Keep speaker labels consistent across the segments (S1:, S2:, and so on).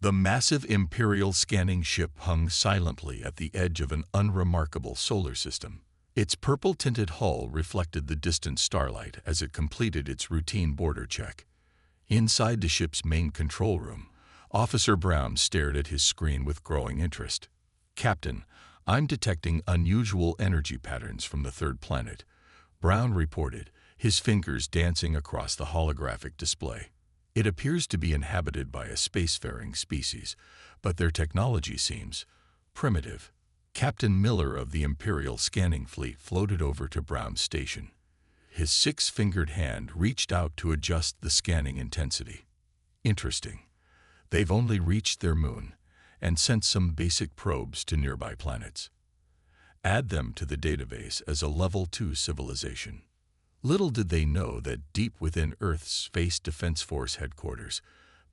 S1: The massive Imperial scanning ship hung silently at the edge of an unremarkable solar system. Its purple-tinted hull reflected the distant starlight as it completed its routine border check. Inside the ship's main control room, Officer Brown stared at his screen with growing interest. "Captain, I'm detecting unusual energy patterns from the third planet," Brown reported, his fingers dancing across the holographic display. "It appears to be inhabited by a spacefaring species, but their technology seems primitive." Captain Miller of the Imperial scanning fleet floated over to Brown's station. His six-fingered hand reached out to adjust the scanning intensity. "Interesting. They've only reached their moon and sent some basic probes to nearby planets. Add them to the database as a Level 2 civilization." Little did they know that deep within Earth's Space Defense Force headquarters,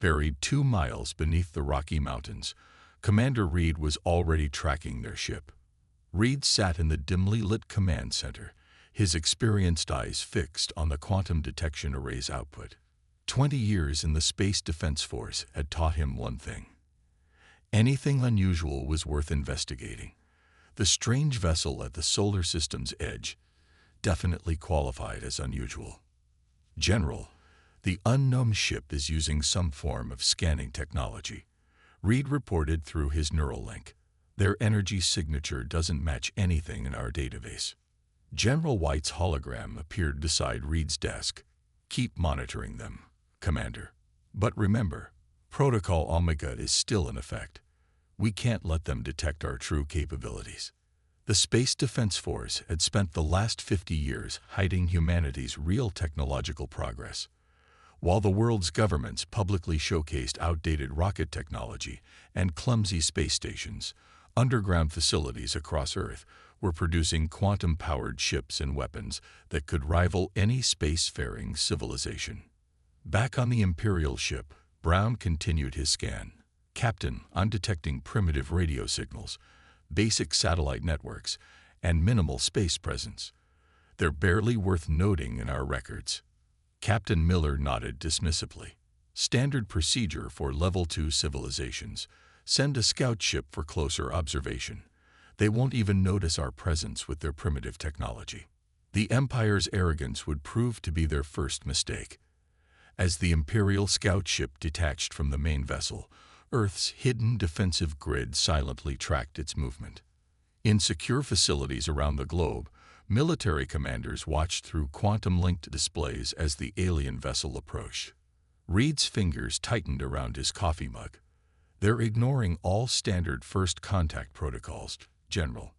S1: buried 2 miles beneath the Rocky Mountains, Commander Reed was already tracking their ship. Reed sat in the dimly lit command center, his experienced eyes fixed on the quantum detection array's output. 20 years in the Space Defense Force had taught him one thing. Anything unusual was worth investigating. The strange vessel at the solar system's edge definitely qualified as unusual. "General, the unknown ship is using some form of scanning technology," Reed reported through his neural link. "Their energy signature doesn't match anything in our database." General White's hologram appeared beside Reed's desk. "Keep monitoring them, Commander. But remember, Protocol Omega is still in effect. We can't let them detect our true capabilities." The Space Defense Force had spent the last 50 years hiding humanity's real technological progress. While the world's governments publicly showcased outdated rocket technology and clumsy space stations, underground facilities across Earth were producing quantum-powered ships and weapons that could rival any spacefaring civilization. Back on the Imperial ship, Brown continued his scan. "Captain, I'm detecting primitive radio signals, basic satellite networks, and minimal space presence. They're barely worth noting in our records." Captain Miller nodded dismissively. "Standard procedure for Level 2 civilizations. Send a scout ship for closer observation. They won't even notice our presence with their primitive technology." The Empire's arrogance would prove to be their first mistake. As the Imperial scout ship detached from the main vessel, Earth's hidden defensive grid silently tracked its movement. In secure facilities around the globe, military commanders watched through quantum-linked displays as the alien vessel approached. Reed's fingers tightened around his coffee mug. "They're ignoring all standard first contact protocols, General.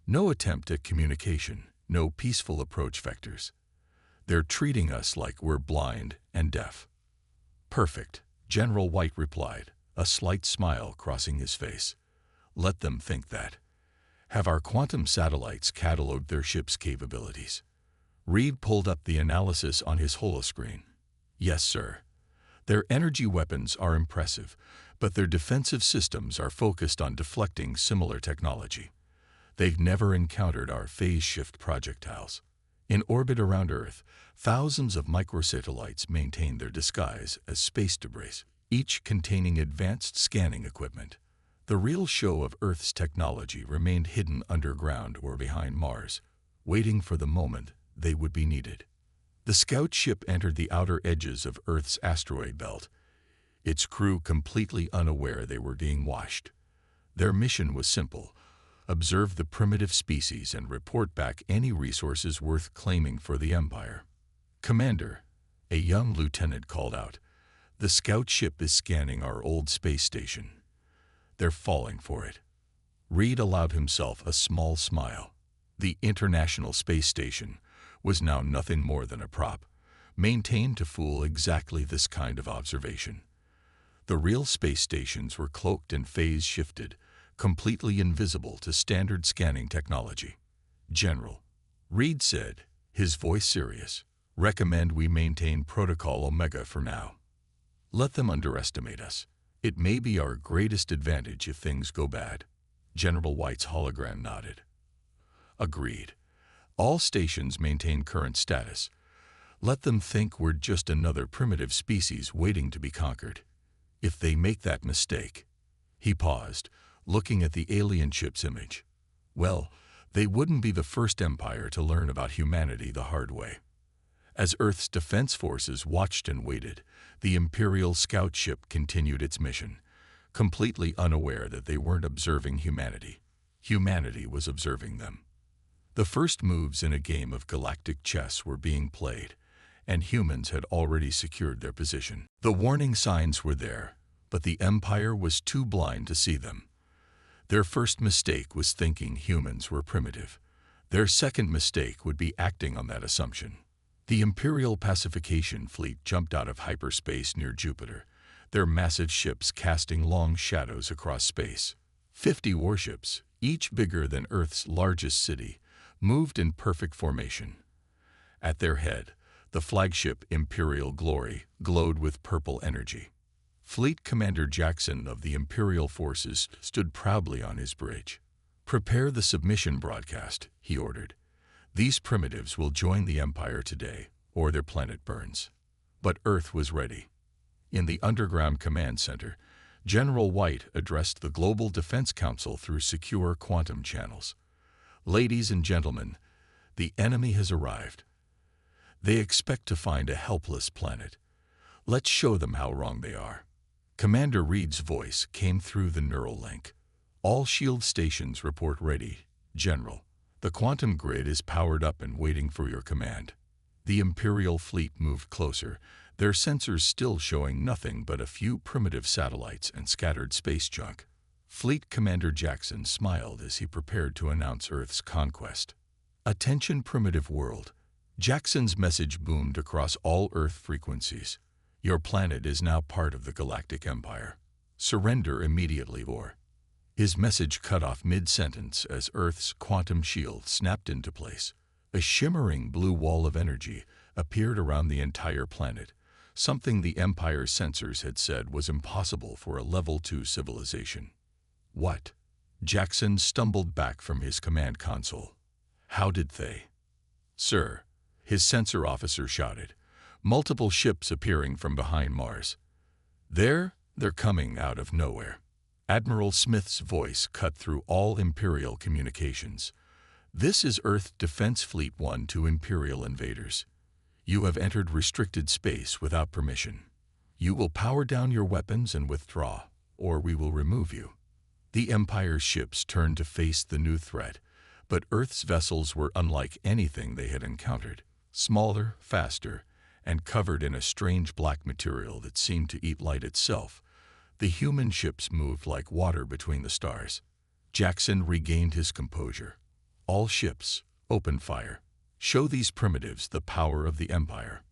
S1: No attempt at communication, no peaceful approach vectors. They're treating us like we're blind and deaf." "Perfect," General White replied, a slight smile crossing his face. "Let them think that. Have our quantum satellites cataloged their ship's capabilities?" Reed pulled up the analysis on his holoscreen. "Yes, sir. Their energy weapons are impressive, but their defensive systems are focused on deflecting similar technology. They've never encountered our phase-shift projectiles. In orbit around Earth, thousands of microsatellites maintain their disguise as space debris, each containing advanced scanning equipment. The real show of Earth's technology remained hidden underground or behind Mars, waiting for the moment they would be needed." The scout ship entered the outer edges of Earth's asteroid belt, its crew completely unaware they were being watched. Their mission was simple: observe the primitive species and report back any resources worth claiming for the Empire. "Commander," a young lieutenant called out, "the scout ship is scanning our old space station. They're falling for it." Reed allowed himself a small smile. The International Space Station was now nothing more than a prop, maintained to fool exactly this kind of observation. The real space stations were cloaked and phase-shifted, completely invisible to standard scanning technology. "General," Reed said, his voice serious, "recommend we maintain Protocol Omega for now. Let them underestimate us. It may be our greatest advantage if things go bad." General White's hologram nodded. "Agreed. All stations maintain current status. Let them think we're just another primitive species waiting to be conquered." If they make that mistake, he paused, looking at the alien ship's image. Well, they wouldn't be the first empire to learn about humanity the hard way. As Earth's defense forces watched and waited, the Imperial scout ship continued its mission, completely unaware that they weren't observing humanity. Humanity was observing them. The first moves in a game of galactic chess were being played, and humans had already secured their position. The warning signs were there, but the Empire was too blind to see them. Their first mistake was thinking humans were primitive. Their second mistake would be acting on that assumption. The Imperial Pacification Fleet jumped out of hyperspace near Jupiter, their massive ships casting long shadows across space. 50 warships, each bigger than Earth's largest city, moved in perfect formation. At their head, the flagship Imperial Glory glowed with purple energy. Fleet Commander Jackson of the Imperial Forces stood proudly on his bridge. "Prepare the submission broadcast," he ordered. "These primitives will join the Empire today, or their planet burns." But Earth was ready. In the underground command center, General White addressed the Global Defense Council through secure quantum channels. "Ladies and gentlemen, the enemy has arrived. They expect to find a helpless planet. Let's show them how wrong they are." Commander Reed's voice came through the neural link. "All shield stations report ready, General. The quantum grid is powered up and waiting for your command." The Imperial fleet moved closer, their sensors still showing nothing but a few primitive satellites and scattered space junk. Fleet Commander Jackson smiled as he prepared to announce Earth's conquest. "Attention, primitive world." Jackson's message boomed across all Earth frequencies. "Your planet is now part of the Galactic Empire. Surrender immediately or—" His message cut off mid-sentence as Earth's quantum shield snapped into place. A shimmering blue wall of energy appeared around the entire planet, something the Empire's sensors had said was impossible for a Level 2 civilization. "What?" Jackson stumbled back from his command console. "How did they—" "Sir," his sensor officer shouted, multiple ships appearing from behind Mars. They're coming out of nowhere." Admiral Smith's voice cut through all Imperial communications. "This is Earth Defense Fleet 1 to Imperial invaders. You have entered restricted space without permission. You will power down your weapons and withdraw, or we will remove you." The Empire's ships turned to face the new threat, but Earth's vessels were unlike anything they had encountered. Smaller, faster, and covered in a strange black material that seemed to eat light itself, the human ships moved like water between the stars. Jackson regained his composure. "All ships, open fire. Show these primitives the power of the Empire."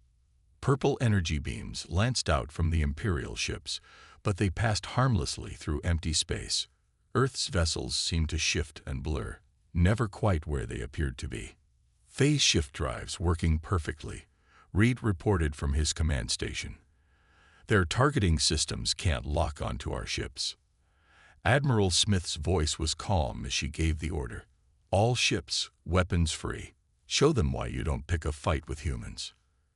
S1: Purple energy beams lanced out from the Imperial ships, but they passed harmlessly through empty space. Earth's vessels seemed to shift and blur, never quite where they appeared to be. "Phase shift drives working perfectly," Reed reported from his command station. "Their targeting systems can't lock onto our ships." Admiral Smith's voice was calm as she gave the order. "All ships, weapons free. Show them why you don't pick a fight with humans."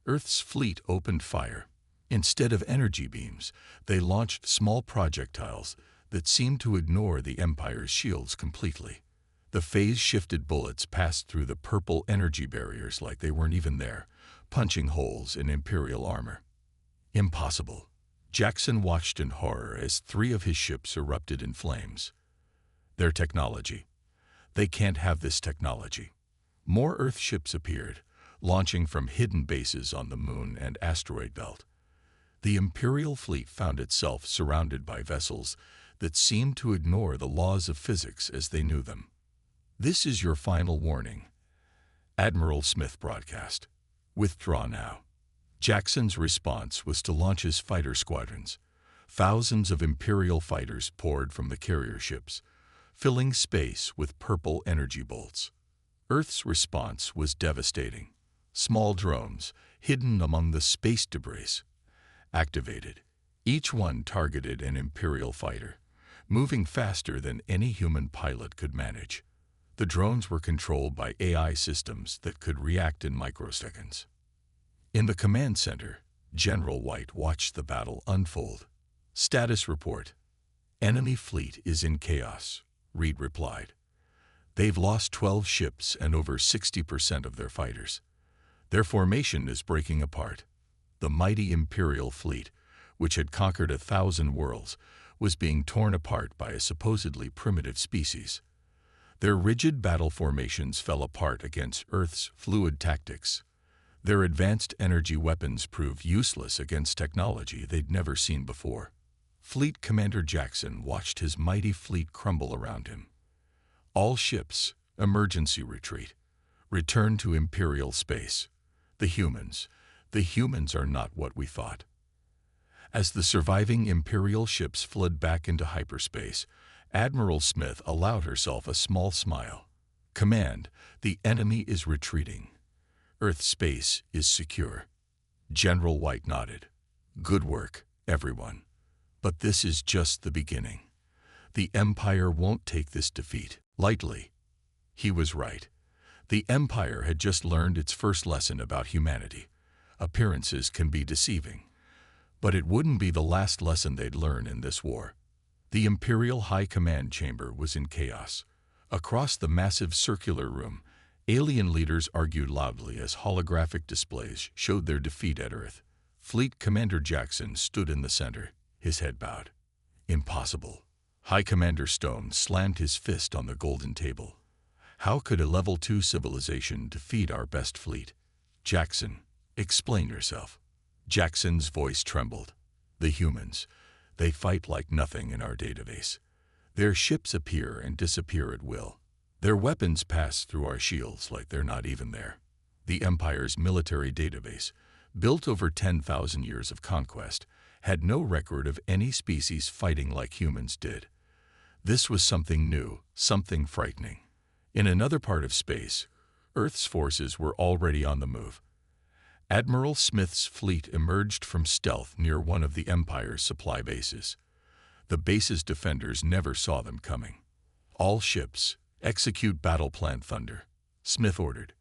S1: Earth's fleet opened fire. Instead of energy beams, they launched small projectiles that seemed to ignore the Empire's shields completely. The phase-shifted bullets passed through the purple energy barriers like they weren't even there, punching holes in Imperial armor. "Impossible." Jackson watched in horror as 3 of his ships erupted in flames. "Their technology. They can't have this technology." More Earth ships appeared, launching from hidden bases on the Moon and asteroid belt. The Imperial fleet found itself surrounded by vessels that seemed to ignore the laws of physics as they knew them. "This is your final warning," Admiral Smith broadcast. "Withdraw now." Jackson's response was to launch his fighter squadrons. Thousands of Imperial fighters poured from the carrier ships, filling space with purple energy bolts. Earth's response was devastating. Small drones, hidden among the space debris, activated. Each one targeted an Imperial fighter, moving faster than any human pilot could manage. The drones were controlled by AI systems that could react in microseconds. In the command center, General White watched the battle unfold. Status report. Enemy fleet is in chaos, Reed replied. They've lost 12 ships and over 60% of their fighters. Their formation is breaking apart. The mighty Imperial fleet, which had conquered 1,000 worlds, was being torn apart by a supposedly primitive species. Their rigid battle formations fell apart against Earth's fluid tactics. Their advanced energy weapons proved useless against technology they'd never seen before. Fleet Commander Jackson watched his mighty fleet crumble around him. All ships, emergency retreat. Return to Imperial space. The humans are not what we thought. As the surviving Imperial ships fled back into hyperspace, Admiral Smith allowed herself a small smile. Command, the enemy is retreating. Earth space is secure. General White nodded. Good work, everyone. But this is just the beginning. The Empire won't take this defeat lightly. He was right. The Empire had just learned its first lesson about humanity. Appearances can be deceiving. But it wouldn't be the last lesson they'd learn in this war. The Imperial High Command Chamber was in chaos. Across the massive circular room, alien leaders argued loudly as holographic displays showed their defeat at Earth. Fleet Commander Jackson stood in the center, his head bowed. Impossible. High Commander Stone slammed his fist on the golden table. How could a Level 2 civilization defeat our best fleet? Jackson, explain yourself. Jackson's voice trembled. The humans, they fight like nothing in our database. Their ships appear and disappear at will. Their weapons pass through our shields like they're not even there. The Empire's military database, built over 10,000 years of conquest, had no record of any species fighting like humans did. This was something new, something frightening. In another part of space, Earth's forces were already on the move. Admiral Smith's fleet emerged from stealth near one of the Empire's supply bases. The base's defenders never saw them coming. All ships, execute Battle Plan Thunder, Smith ordered.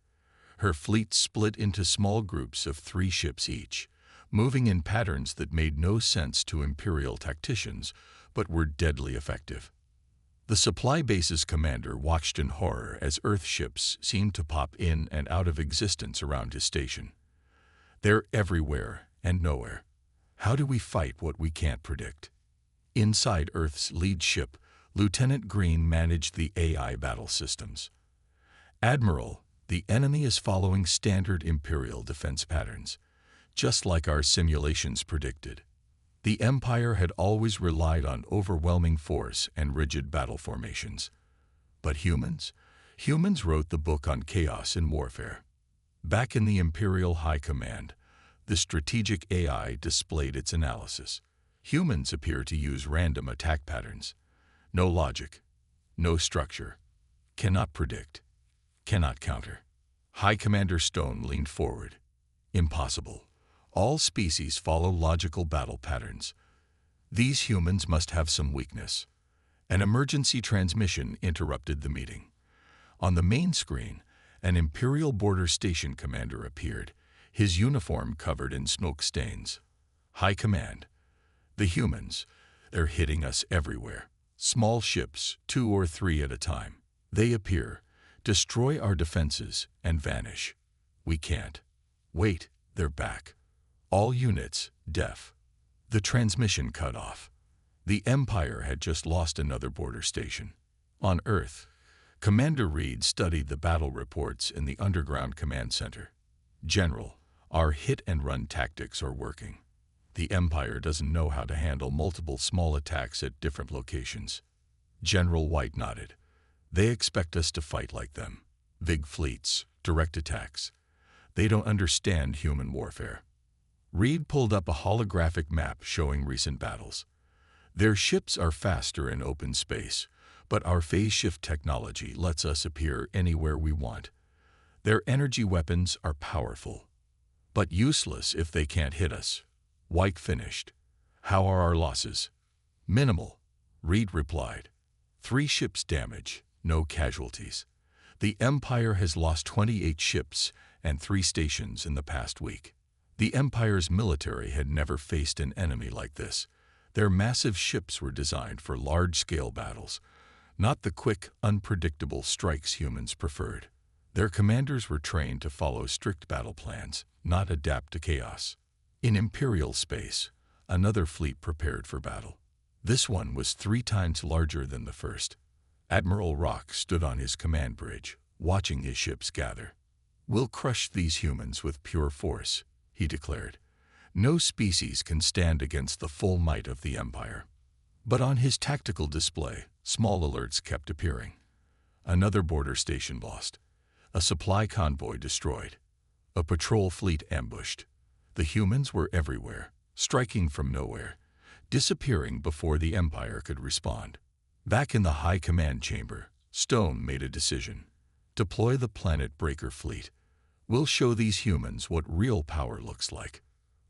S1: Her fleet split into small groups of 3 ships each, moving in patterns that made no sense to Imperial tacticians, but were deadly effective. The supply base's commander watched in horror as Earth ships seemed to pop in and out of existence around his station. They're everywhere and nowhere. How do we fight what we can't predict? Inside Earth's lead ship, Lieutenant Green managed the AI battle systems. Admiral, the enemy is following standard Imperial defense patterns, just like our simulations predicted. The Empire had always relied on overwhelming force and rigid battle formations. But humans? Humans wrote the book on chaos in warfare. Back in the Imperial High Command, the strategic AI displayed its analysis. Humans appear to use random attack patterns. No logic, no structure, cannot predict, cannot counter. High Commander Stone leaned forward. Impossible. All species follow logical battle patterns. These humans must have some weakness. An emergency transmission interrupted the meeting. On the main screen, an Imperial Border Station commander appeared, his uniform covered in smoke stains. High Command. The humans, they're hitting us everywhere. Small ships, 2 or 3 at a time. They appear, destroy our defenses, and vanish. We can't. Wait, they're back. All units, def. The transmission cut off. The Empire had just lost another border station. On Earth, Commander Reed studied the battle reports in the underground command center. General, our hit-and-run tactics are working. The Empire doesn't know how to handle multiple small attacks at different locations. General White nodded. They expect us to fight like them. Big fleets, direct attacks. They don't understand human warfare. Reed pulled up a holographic map showing recent battles. Their ships are faster in open space, but our phase shift technology lets us appear anywhere we want. Their energy weapons are powerful, but useless if they can't hit us. White finished. How are our losses? Minimal, Reed replied. 3 ships damaged, no casualties. The Empire has lost 28 ships and 3 stations in the past week. The Empire's military had never faced an enemy like this. Their massive ships were designed for large-scale battles, not the quick, unpredictable strikes humans preferred. Their commanders were trained to follow strict battle plans, not adapt to chaos. In Imperial space, another fleet prepared for battle. This one was 3 times larger than the first. Admiral Rock stood on his command bridge, watching his ships gather. "We'll crush these humans with pure force," he declared. "No species can stand against the full might of the Empire." But on his tactical display, small alerts kept appearing. Another border station lost. A supply convoy destroyed. A patrol fleet ambushed. The humans were everywhere, striking from nowhere, disappearing before the Empire could respond. Back in the High Command Chamber, Stone made a decision. Deploy the Planet Breaker fleet. We'll show these humans what real power looks like.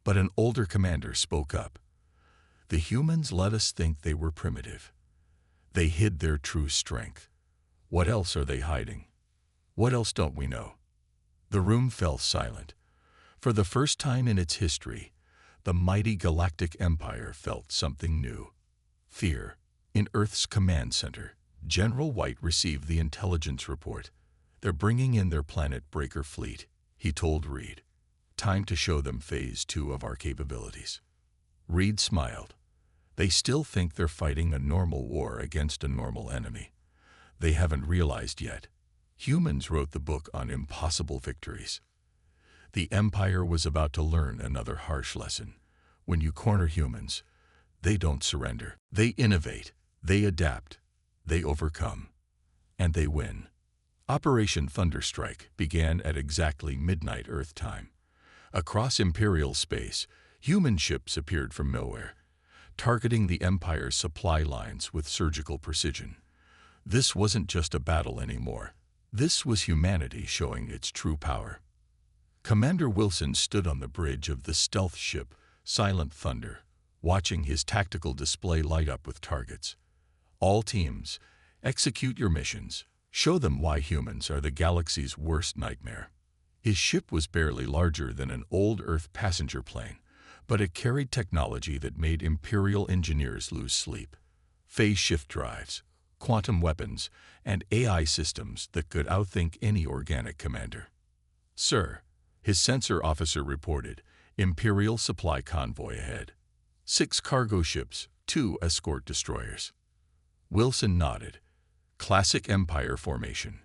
S1: But an older commander spoke up. "The humans let us think they were primitive. They hid their true strength. What else are they hiding? What else don't we know?" The room fell silent. For the first time in its history, the mighty Galactic Empire felt something new. Fear. In Earth's command center, General White received the intelligence report. "They're bringing in their Planet Breaker fleet," he told Reed. "Time to show them phase 2 of our capabilities." Reed smiled. "They still think they're fighting a normal war against a normal enemy. They haven't realized yet. Humans wrote the book on impossible victories." The Empire was about to learn another harsh lesson. When you corner humans, they don't surrender. They innovate, they adapt, they overcome, and they win. Operation Thunderstrike began at exactly midnight Earth time. Across Imperial space, human ships appeared from nowhere, targeting the Empire's supply lines with surgical precision. This wasn't just a battle anymore. This was humanity showing its true power. Commander Wilson stood on the bridge of the stealth ship Silent Thunder, watching his tactical display light up with targets. "All teams, execute your missions. Show them why humans are the galaxy's worst nightmare." His ship was barely larger than an old Earth passenger plane, but it carried technology that made Imperial engineers lose sleep. Phase shift drives, quantum weapons, and AI systems that could outthink any organic commander. "Sir," his sensor officer reported, "Imperial supply convoy ahead. 6 cargo ships, 2 escort destroyers." Wilson nodded. Classic Empire formation.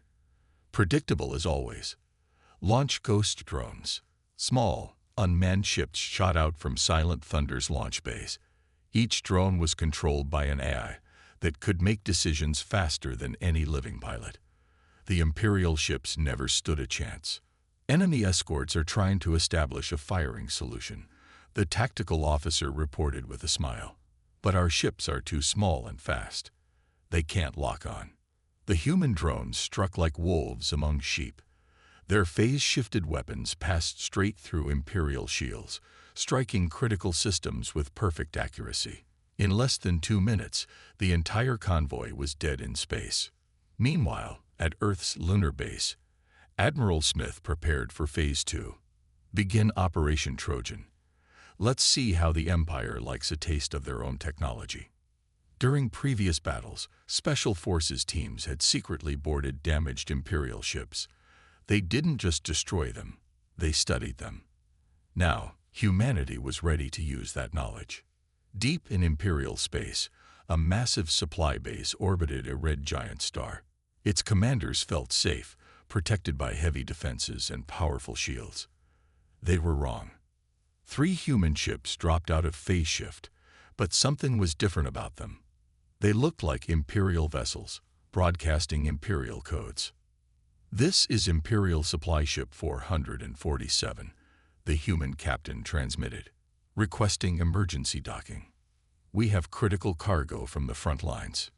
S1: Predictable as always. Launch ghost drones. Small, unmanned ships shot out from Silent Thunder's launch base. Each drone was controlled by an AI that could make decisions faster than any living pilot. The Imperial ships never stood a chance. "Enemy escorts are trying to establish a firing solution," the tactical officer reported with a smile. "But our ships are too small and fast. They can't lock on." The human drones struck like wolves among sheep. Their phase-shifted weapons passed straight through Imperial shields, striking critical systems with perfect accuracy. In less than 2 minutes, the entire convoy was dead in space. Meanwhile, at Earth's lunar base, Admiral Smith prepared for Phase 2. "Begin Operation Trojan. Let's see how the Empire likes a taste of their own technology." During previous battles, Special Forces teams had secretly boarded damaged Imperial ships. They didn't just destroy them, they studied them. Now, humanity was ready to use that knowledge. Deep in Imperial space, a massive supply base orbited a red giant star. Its commanders felt safe, protected by heavy defenses and powerful shields. They were wrong. 3 human ships dropped out of phase shift, but something was different about them. They looked like Imperial vessels, broadcasting Imperial codes. "This is Imperial Supply Ship 447, the human captain transmitted, requesting emergency docking. We have critical cargo from the front lines."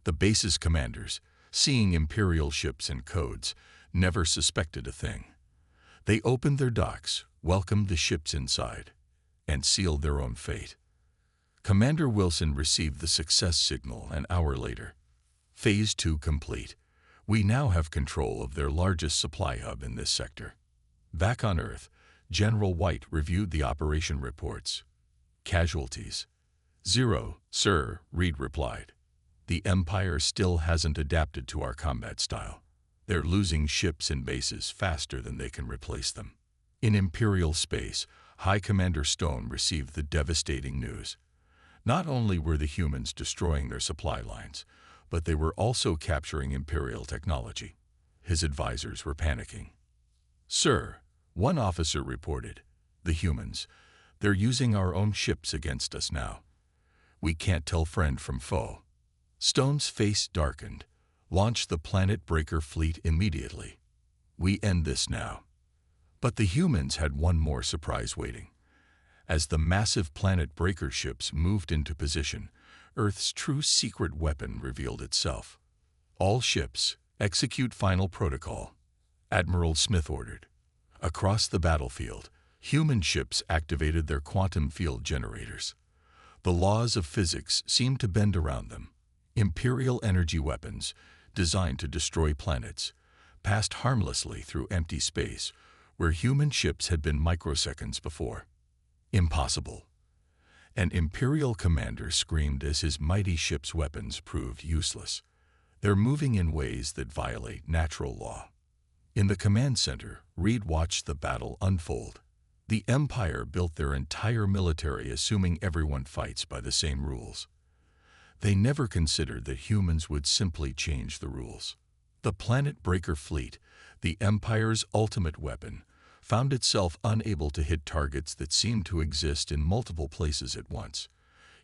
S1: The base's commanders, seeing Imperial ships and codes, never suspected a thing. They opened their docks, welcomed the ships inside, and sealed their own fate. Commander Wilson received the success signal an hour later. "Phase 2 complete. We now have control of their largest supply hub in this sector." Back on Earth, General White reviewed the operation reports. Casualties: "0, sir," Reed replied. "The Empire still hasn't adapted to our combat style. They're losing ships and bases faster than they can replace them." In Imperial space, High Commander Stone received the devastating news. Not only were the humans destroying their supply lines, but they were also capturing Imperial technology. His advisors were panicking. "Sir," one officer reported, "the humans, they're using our own ships against us now. We can't tell friend from foe." Stone's face darkened. "Launch the Planet Breaker fleet immediately. We end this now." But the humans had one more surprise waiting. As the massive Planet Breaker ships moved into position, Earth's true secret weapon revealed itself. "All ships, execute final protocol," Admiral Smith ordered. Across the battlefield, human ships activated their quantum field generators. The laws of physics seemed to bend around them. Imperial energy weapons, designed to destroy planets, passed harmlessly through empty space where human ships had been microseconds before. Impossible. An Imperial commander screamed as his mighty ship's weapons proved useless. "They're moving in ways that violate natural law." In the command center, Reed watched the battle unfold. The Empire built their entire military assuming everyone fights by the same rules. They never considered that humans would simply change the rules. The Planet Breaker fleet, the Empire's ultimate weapon, found itself unable to hit targets that seemed to exist in multiple places at once.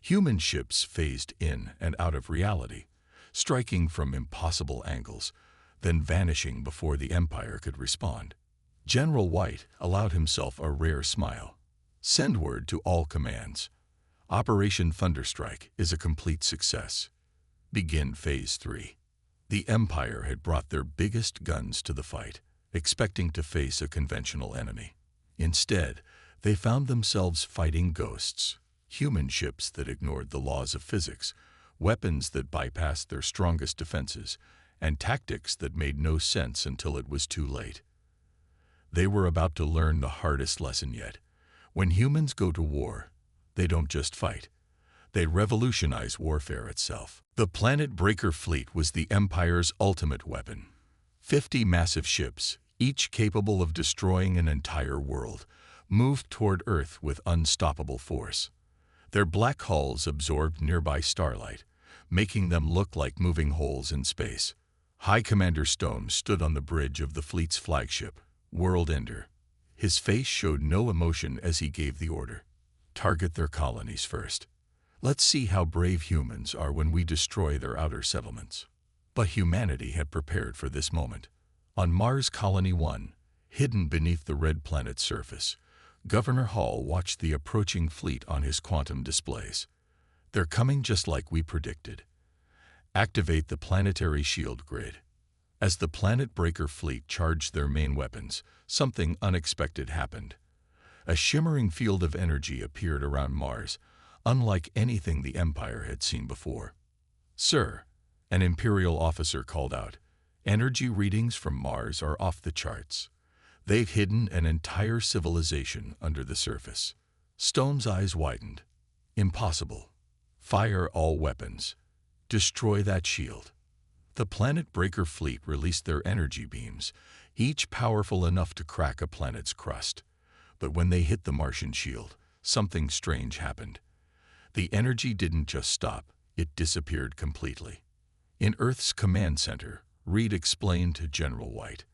S1: Human ships phased in and out of reality, striking from impossible angles, then vanishing before the Empire could respond. General White allowed himself a rare smile. "Send word to all commands. Operation Thunderstrike is a complete success. Begin Phase 3. The Empire had brought their biggest guns to the fight, expecting to face a conventional enemy. Instead, they found themselves fighting ghosts, human ships that ignored the laws of physics, weapons that bypassed their strongest defenses, and tactics that made no sense until it was too late. They were about to learn the hardest lesson yet. When humans go to war, they don't just fight. They revolutionize warfare itself. The Planet Breaker fleet was the Empire's ultimate weapon. 50 massive ships, each capable of destroying an entire world, moved toward Earth with unstoppable force. Their black hulls absorbed nearby starlight, making them look like moving holes in space. High Commander Stone stood on the bridge of the fleet's flagship, World Ender. His face showed no emotion as he gave the order. "Target their colonies first. Let's see how brave humans are when we destroy their outer settlements." But humanity had prepared for this moment. On Mars Colony 1, hidden beneath the red planet's surface, Governor Hall watched the approaching fleet on his quantum displays. "They're coming just like we predicted. Activate the planetary shield grid." As the Planet Breaker fleet charged their main weapons, something unexpected happened. A shimmering field of energy appeared around Mars, unlike anything the Empire had seen before. "Sir," an Imperial officer called out, "energy readings from Mars are off the charts. They've hidden an entire civilization under the surface." Stone's eyes widened. "Impossible. Fire all weapons. Destroy that shield." The Planet Breaker fleet released their energy beams, each powerful enough to crack a planet's crust. But when they hit the Martian shield, something strange happened. The energy didn't just stop, it disappeared completely. In Earth's command center, Reed explained to General White,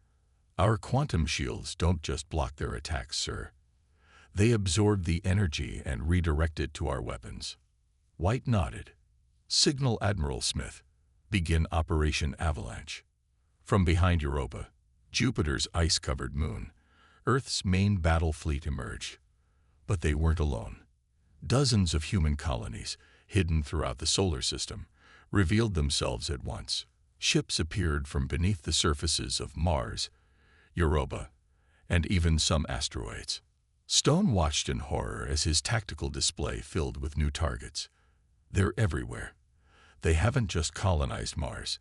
S1: "Our quantum shields don't just block their attacks, sir. They absorb the energy and redirect it to our weapons." White nodded. "Signal Admiral Smith. Begin Operation Avalanche." From behind Europa, Jupiter's ice-covered moon, Earth's main battle fleet emerged. But they weren't alone. Dozens of human colonies, hidden throughout the solar system, revealed themselves at once. Ships appeared from beneath the surfaces of Mars, Europa, and even some asteroids. Stone watched in horror as his tactical display filled with new targets. They're everywhere. They haven't just colonized Mars.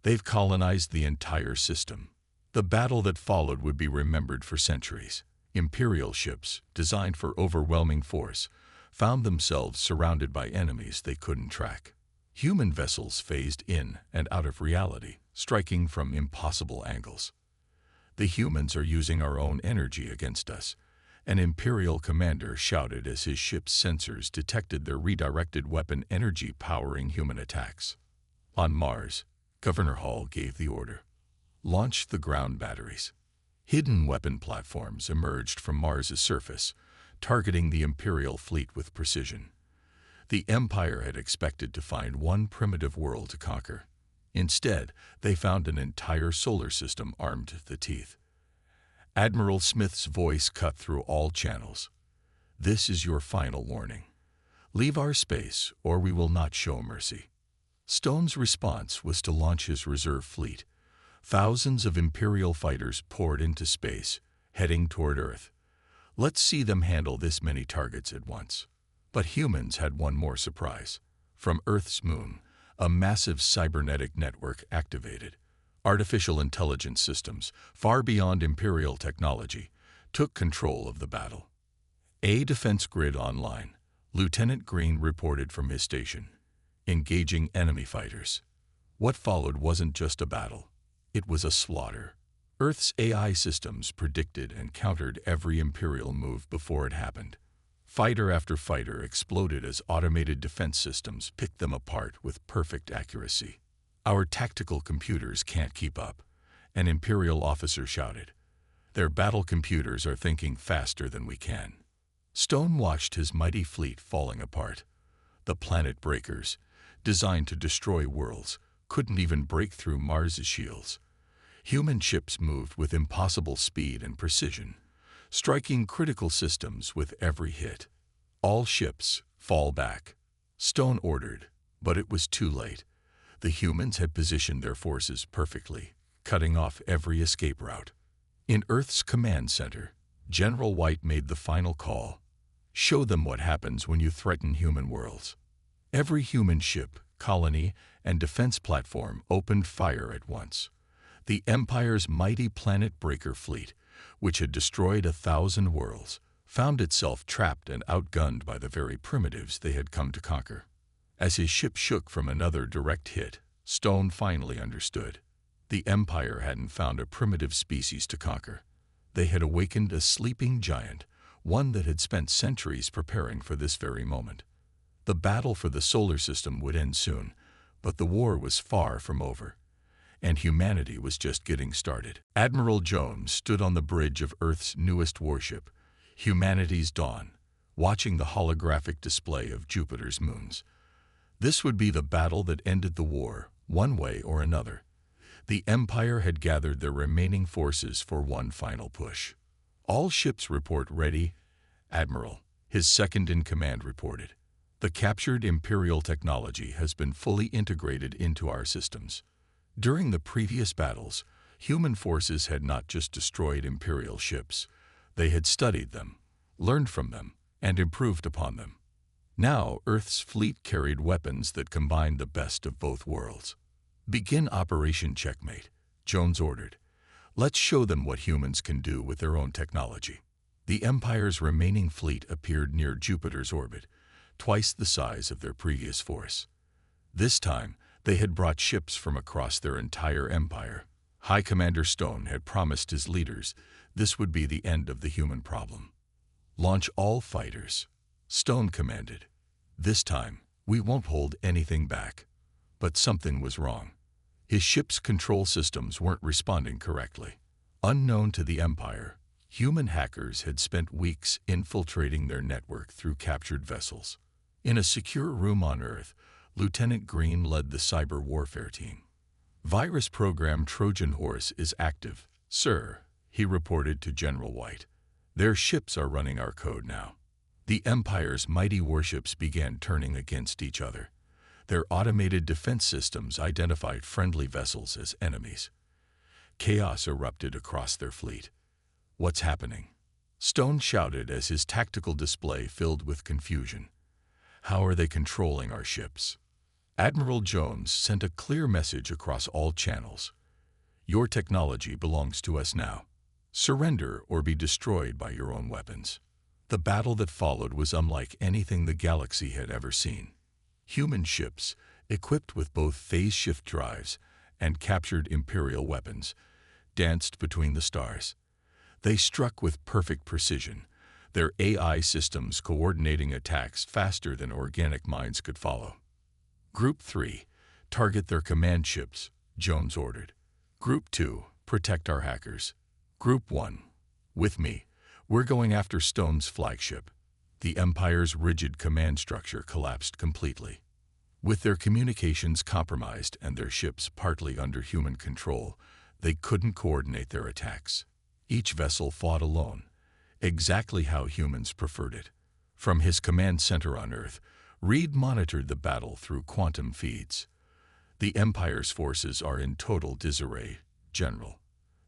S1: They've colonized the entire system. The battle that followed would be remembered for centuries. Imperial ships, designed for overwhelming force, found themselves surrounded by enemies they couldn't track. Human vessels phased in and out of reality, striking from impossible angles. "The humans are using our own energy against us," an Imperial commander shouted as his ship's sensors detected their redirected weapon energy powering human attacks. On Mars, Governor Hall gave the order. Launch the ground batteries. Hidden weapon platforms emerged from Mars's surface, targeting the Imperial fleet with precision. The Empire had expected to find one primitive world to conquer. Instead, they found an entire solar system armed to the teeth. Admiral Smith's voice cut through all channels. "This is your final warning. Leave our space, or we will not show mercy." Stone's response was to launch his reserve fleet. Thousands of Imperial fighters poured into space, heading toward Earth. Let's see them handle this many targets at once. But humans had one more surprise. From Earth's moon, a massive cybernetic network activated. Artificial intelligence systems, far beyond Imperial technology, took control of the battle. A defense grid online, Lieutenant Green reported from his station. Engaging enemy fighters. What followed wasn't just a battle. It was a slaughter. Earth's AI systems predicted and countered every Imperial move before it happened. Fighter after fighter exploded as automated defense systems picked them apart with perfect accuracy. "Our tactical computers can't keep up," an Imperial officer shouted. "Their battle computers are thinking faster than we can." Stone watched his mighty fleet falling apart. The planet breakers, designed to destroy worlds, couldn't even break through Mars's shields. Human ships moved with impossible speed and precision, striking critical systems with every hit. "All ships, fall back," Stone ordered, but it was too late. The humans had positioned their forces perfectly, cutting off every escape route. In Earth's command center, General White made the final call. "Show them what happens when you threaten human worlds." Every human ship, colony, and defense platform opened fire at once. The Empire's mighty planet breaker fleet, which had destroyed 1,000 worlds, found itself trapped and outgunned by the very primitives they had come to conquer. As his ship shook from another direct hit, Stone finally understood. The Empire hadn't found a primitive species to conquer. They had awakened a sleeping giant, one that had spent centuries preparing for this very moment. The battle for the solar system would end soon, but the war was far from over, and humanity was just getting started. Admiral Jones stood on the bridge of Earth's newest warship, Humanity's Dawn, watching the holographic display of Jupiter's moons. This would be the battle that ended the war, one way or another. The Empire had gathered their remaining forces for one final push. "All ships report ready," Admiral, his second-in-command, reported. "The captured Imperial technology has been fully integrated into our systems." During the previous battles, human forces had not just destroyed Imperial ships. They had studied them, learned from them, and improved upon them. Now Earth's fleet carried weapons that combined the best of both worlds. "Begin Operation Checkmate," Jones ordered. "Let's show them what humans can do with their own technology." The Empire's remaining fleet appeared near Jupiter's orbit, twice the size of their previous force. This time, they had brought ships from across their entire empire. High Commander Stone had promised his leaders this would be the end of the human problem. "Launch all fighters," Stone commanded. "This time, we won't hold anything back." But something was wrong. His ship's control systems weren't responding correctly. Unknown to the Empire, human hackers had spent weeks infiltrating their network through captured vessels. In a secure room on Earth, Lieutenant Green led the cyber warfare team. "Virus program Trojan Horse is active, sir," he reported to General White. "Their ships are running our code now." The Empire's mighty warships began turning against each other. Their automated defense systems identified friendly vessels as enemies. Chaos erupted across their fleet. "What's happening?" Stone shouted as his tactical display filled with confusion. "How are they controlling our ships?" Admiral Jones sent a clear message across all channels. "Your technology belongs to us now. Surrender or be destroyed by your own weapons." The battle that followed was unlike anything the galaxy had ever seen. Human ships, equipped with both phase shift drives and captured Imperial weapons, danced between the stars. They struck with perfect precision, their AI systems coordinating attacks faster than organic minds could follow. Group 3, target their command ships, Jones ordered. Group 2, protect our hackers. Group 1, with me, we're going after Stone's flagship. The Empire's rigid command structure collapsed completely. With their communications compromised and their ships partly under human control, they couldn't coordinate their attacks. Each vessel fought alone, exactly how humans preferred it. From his command center on Earth, Reed monitored the battle through quantum feeds. The Empire's forces are in total disarray, General.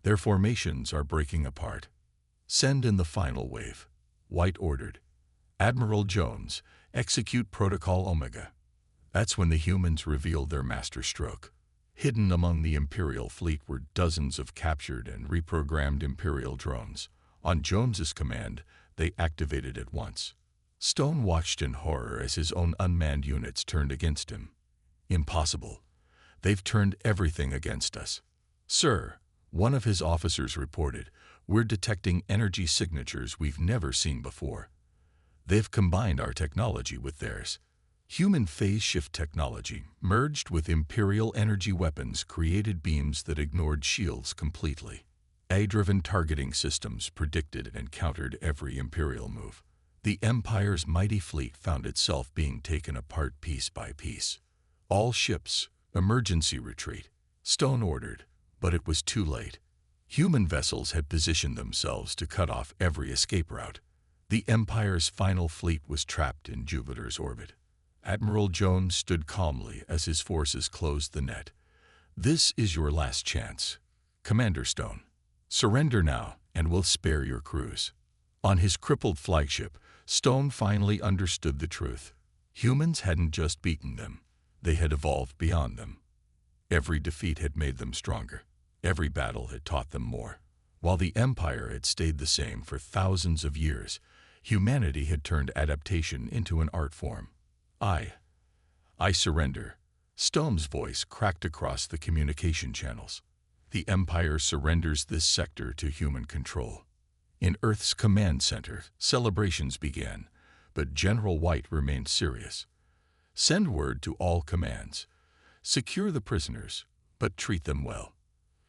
S1: Their formations are breaking apart. Send in the final wave. White ordered. Admiral Jones, execute Protocol Omega. That's when the humans revealed their masterstroke. Hidden among the Imperial fleet were dozens of captured and reprogrammed Imperial drones. On Jones's command, they activated at once. Stone watched in horror as his own unmanned units turned against him. Impossible. They've turned everything against us. Sir, one of his officers reported, we're detecting energy signatures we've never seen before. They've combined our technology with theirs. Human phase shift technology, merged with Imperial energy weapons, created beams that ignored shields completely. AI-driven targeting systems predicted and countered every Imperial move. The Empire's mighty fleet found itself being taken apart piece by piece. All ships, emergency retreat. Stone ordered, but it was too late. Human vessels had positioned themselves to cut off every escape route. The Empire's final fleet was trapped in Jupiter's orbit. Admiral Jones stood calmly as his forces closed the net. This is your last chance. Commander Stone, surrender now and we'll spare your crews. On his crippled flagship, Stone finally understood the truth. Humans hadn't just beaten them, they had evolved beyond them. Every defeat had made them stronger. Every battle had taught them more. While the Empire had stayed the same for thousands of years, humanity had turned adaptation into an art form. I surrender. Stone's voice cracked across the communication channels. The Empire surrenders this sector to human control. In Earth's command center, celebrations began, but General White remained serious. Send word to all commands. Secure the prisoners, but treat them well.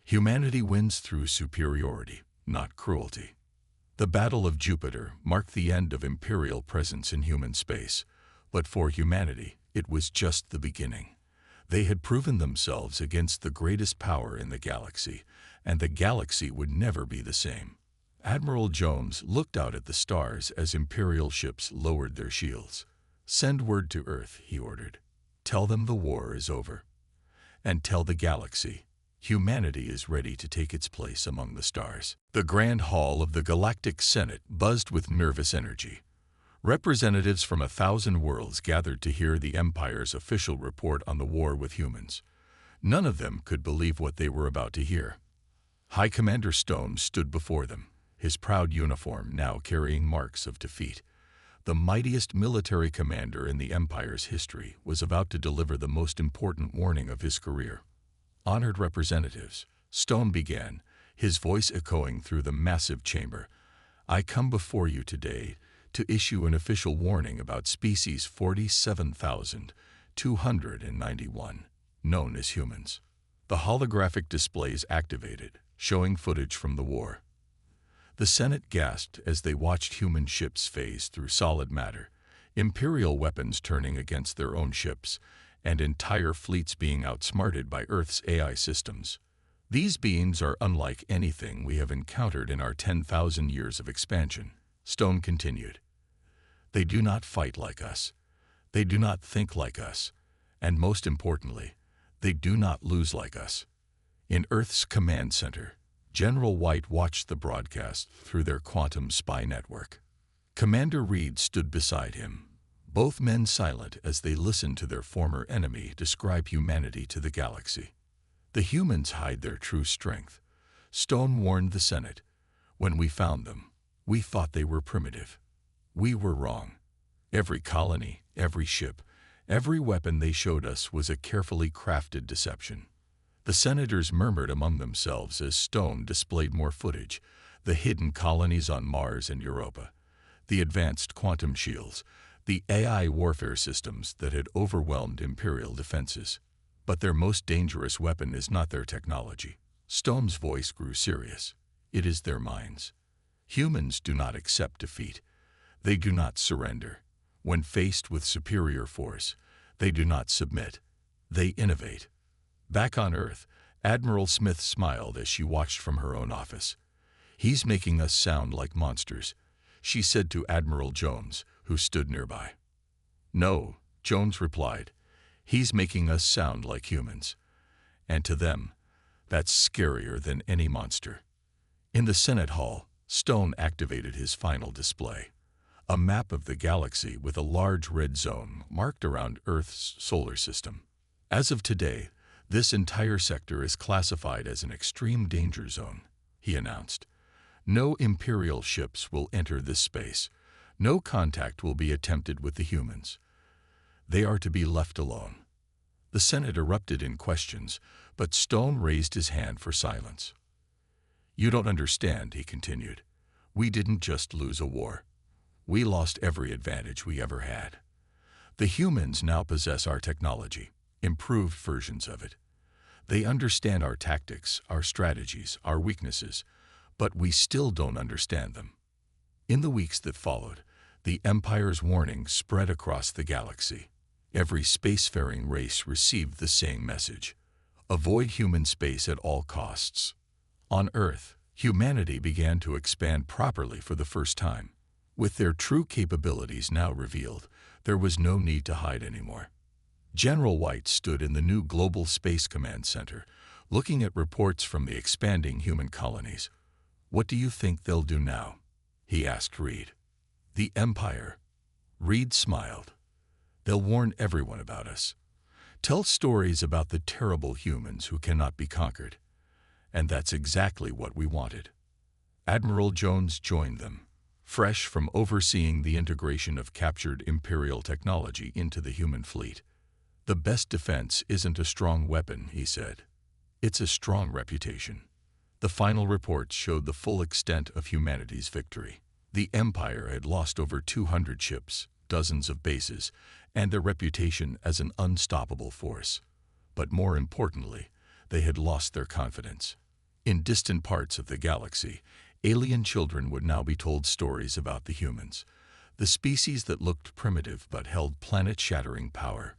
S1: Humanity wins through superiority, not cruelty. The Battle of Jupiter marked the end of Imperial presence in human space, but for humanity, it was just the beginning. They had proven themselves against the greatest power in the galaxy, and the galaxy would never be the same. Admiral Jones looked out at the stars as Imperial ships lowered their shields. Send word to Earth, he ordered. Tell them the war is over. And tell the galaxy, humanity is ready to take its place among the stars. The Grand Hall of the Galactic Senate buzzed with nervous energy. Representatives from 1,000 worlds gathered to hear the Empire's official report on the war with humans. None of them could believe what they were about to hear. High Commander Stone stood before them, his proud uniform now carrying marks of defeat. The mightiest military commander in the Empire's history was about to deliver the most important warning of his career. Honored representatives, Stone began, his voice echoing through the massive chamber. I come before you today to issue an official warning about species 47,291, known as humans. The holographic displays activated, showing footage from the war. The Senate gasped as they watched human ships phase through solid matter, Imperial weapons turning against their own ships, and entire fleets being outsmarted by Earth's AI systems. These beings are unlike anything we have encountered in our 10,000 years of expansion, Stone continued. They do not fight like us. They do not think like us. And most importantly, they do not lose like us. In Earth's command center, General White watched the broadcast through their quantum spy network. Commander Reed stood beside him, both men silent as they listened to their former enemy describe humanity to the galaxy. The humans hide their true strength. Stone warned the Senate. When we found them, we thought they were primitive. We were wrong. Every colony, every ship, every weapon they showed us was a carefully crafted deception. The senators murmured among themselves as Stone displayed more footage: the hidden colonies on Mars and Europa, the advanced quantum shields, the AI warfare systems that had overwhelmed Imperial defenses. But their most dangerous weapon is not their technology. Stone's voice grew serious. It is their minds. Humans do not accept defeat. They do not surrender. When faced with superior force, they do not submit. They innovate. Back on Earth, Admiral Smith smiled as she watched from her own office. "He's making us sound like monsters," she said to Admiral Jones, who stood nearby. "No," Jones replied. "He's making us sound like humans. And to them, that's scarier than any monster." In the Senate Hall, Stone activated his final display: a map of the galaxy with a large red zone marked around Earth's solar system. As of today, this entire sector is classified as an extreme danger zone, he announced. No Imperial ships will enter this space. No contact will be attempted with the humans. They are to be left alone. The Senate erupted in questions, but Stone raised his hand for silence. "You don't understand," he continued. "We didn't just lose a war. We lost every advantage we ever had. The humans now possess our technology, improved versions of it. They understand our tactics, our strategies, our weaknesses, but we still don't understand them." In the weeks that followed, the Empire's warning spread across the galaxy. Every spacefaring race received the same message: avoid human space at all costs. On Earth, humanity began to expand properly for the first time. With their true capabilities now revealed, there was no need to hide anymore. General White stood in the new Global Space Command Center, looking at reports from the expanding human colonies. "What do you think they'll do now?" he asked Reed. "The Empire." Reed smiled. "They'll warn everyone about us. Tell stories about the terrible humans who cannot be conquered." And that's exactly what we wanted. Admiral Jones joined them, fresh from overseeing the integration of captured Imperial technology into the human fleet. "The best defense isn't a strong weapon," he said. "It's a strong reputation." The final reports showed the full extent of humanity's victory. The Empire had lost over 200 ships, dozens of bases, and their reputation as an unstoppable force. But more importantly, they had lost their confidence. In distant parts of the galaxy, alien children would now be told stories about the humans, the species that looked primitive but held planet-shattering power.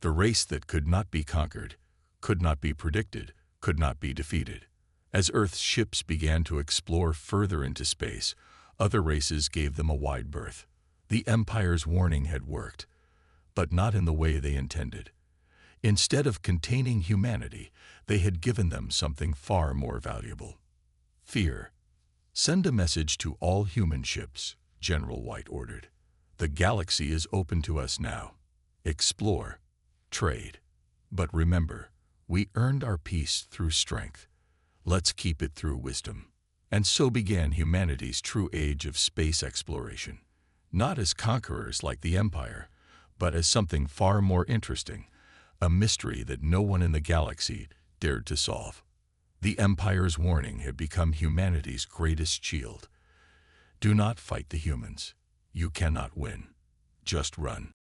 S1: The race that could not be conquered, could not be predicted, could not be defeated. As Earth's ships began to explore further into space, other races gave them a wide berth. The Empire's warning had worked, but not in the way they intended. Instead of containing humanity, they had given them something far more valuable: fear. "Send a message to all human ships," General White ordered. "The galaxy is open to us now. Explore, trade. But remember, we earned our peace through strength. Let's keep it through wisdom." And so began humanity's true age of space exploration. Not as conquerors like the Empire, but as something far more interesting, a mystery that no one in the galaxy dared to solve. The Empire's warning had become humanity's greatest shield. Do not fight the humans. You cannot win. Just run.